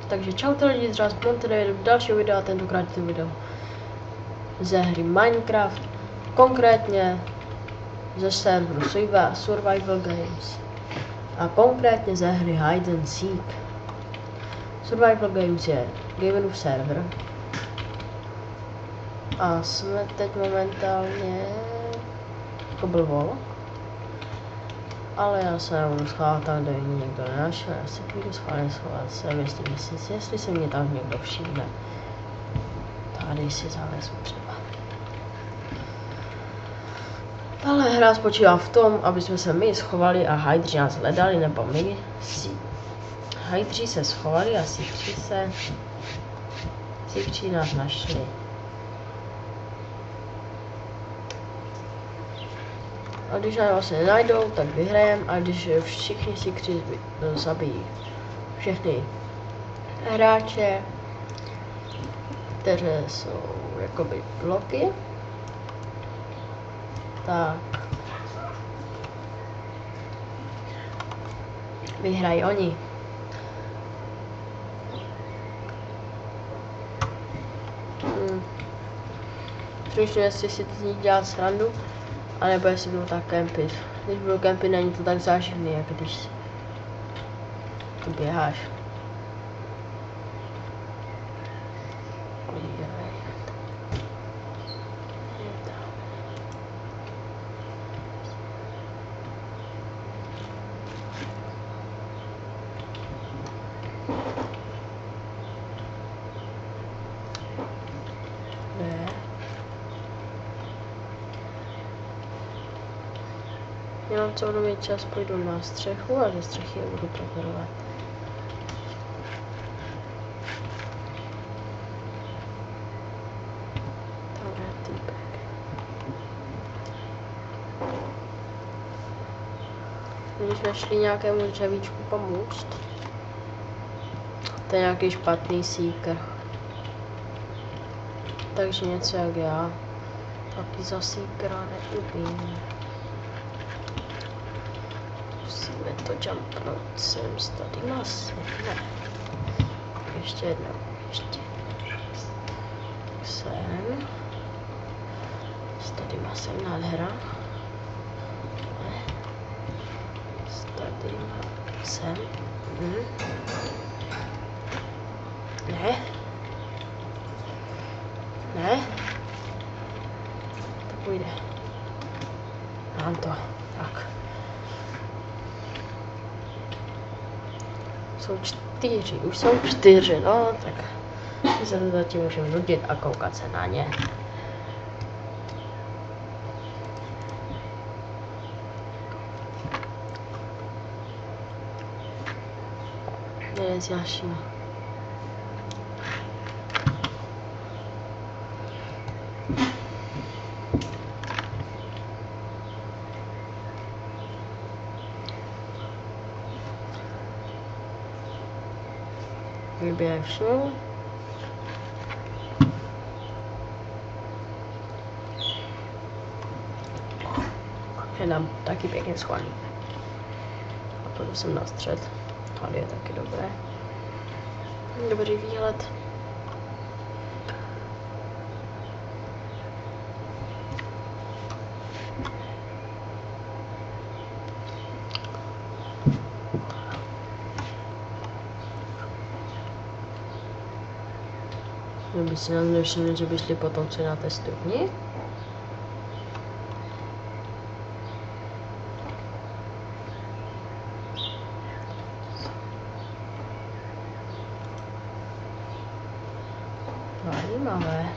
Takže čau lidi, z Monterey, do dalšího videa, tentokrát to video ze hry Minecraft, konkrétně ze serveru Survival Games a konkrétně ze hry Hide and Seek. Survival Games je gamerův server a jsme teď momentálně jako blvo, ale já se nebudu schovat tam, kde mě někdo nenašel, já se půjdu schovat sem, jestli se mě tam někdo všimne. Tady si zalezu třeba. Tahle hra spočívá v tom, aby jsme se my schovali a hajdři nás hledali, nebo my si. Hajdři se schovali a Seekři nás našli. A když nás vlastně nenajdou, tak vyhrajeme, a když všichni Seekři zabijí všechny hráče, které jsou jakoby bloky, tak vyhrají oni. Přemýšlím, jestli si z nich dělat srandu, anebo jestli budou tak kempit. Když budou kempit, není to tak záživný, jak když tu běháš. Jenom co budu mít čas, půjdu na střechu a ze střechy budu preferovat. Tamhle je týpek. Když jsme šli nějakému dřevíčku pomůct, to je nějaký špatný seeker. Takže něco jak já, taky za seekera neubím. Musíme to jumpnout sem s tady masem, ne. Ještě jednou, ještě. Sem. S tady masem, nádhera. Ne. S tady masem. Ne. Ne. To půjde. Mám to. Tak. Jsou 4, už jsou 4, no tak my se to zatím můžeme nudit a koukat se na ně. Jeden z dalšího. Vyběhnu. Je nám taky pěkně schválí. A půjdu jsem na střed. Tady je taky dobré. Dobrý výhled. Kdyby si nám nevšimli, že by šli potom si na té stupni. Zajímavé.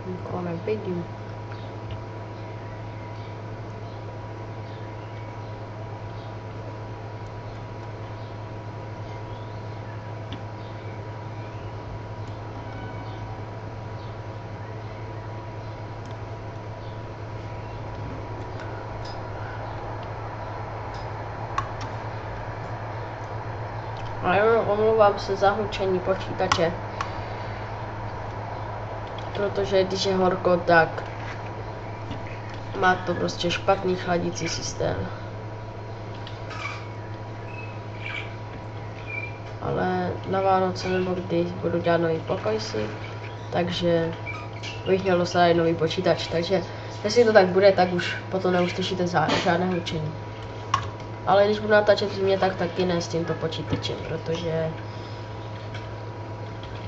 Nikoho nevidím. Ale omlouvám se za hučení počítače, protože když je horko, tak má to prostě špatný chladící systém. na Vánoce, nebo kdy budu dělat nový pokoj si, takže bych měl dostat nový počítač, takže jestli to tak bude, tak už potom neuslyšíte žádné hučení. Ale když budu natáčet v zimě, tak taky ne s tímto počítačem, protože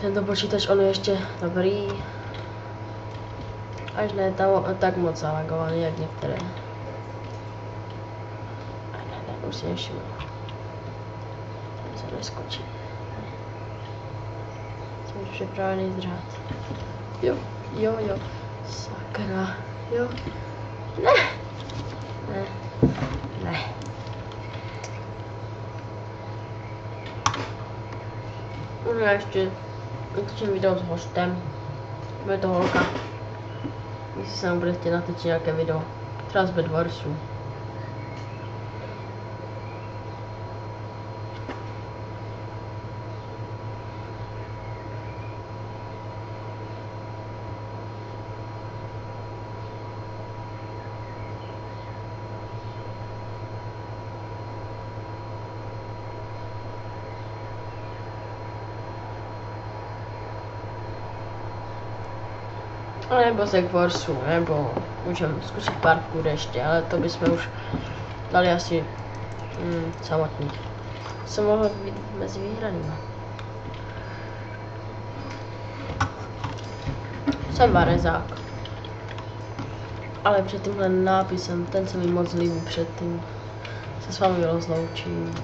tento počítač on je ještě dobrý, až ne tak moc zalagovaný, jak některé. Ne, už si nevšiml. Tady se neskočí. Jsem už připravený zdrát. Jo. Sakra. Jo. Ne. Já ještě natočím video s hostem. Bude to holka. Jestli se nám bude chtět natočit nějaké video. Třeba z Bedwarsu. A nebo z Warsu, nebo můžeme zkusit parkour ještě, ale to bychom už dali asi samotný. Jsem mohl být mezi výhranými. Jsem Varezák. Ale před tímhle nápisem, ten se mi moc líbí předtím. Se s vámi rozloučím.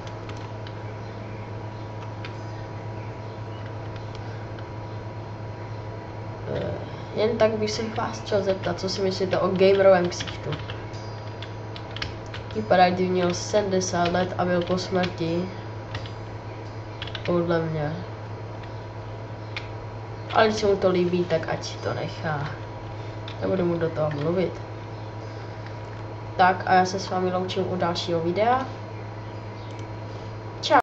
Jen tak bych se vás chtěl zeptat, co si myslíte o gamerovém ksichtu. Vypadá, kdy měl 70 let a byl po smrti. Podle mě. Ale když se mu to líbí, tak ať si to nechá. Nebudu mu do toho mluvit. Tak a já se s vámi loučím u dalšího videa.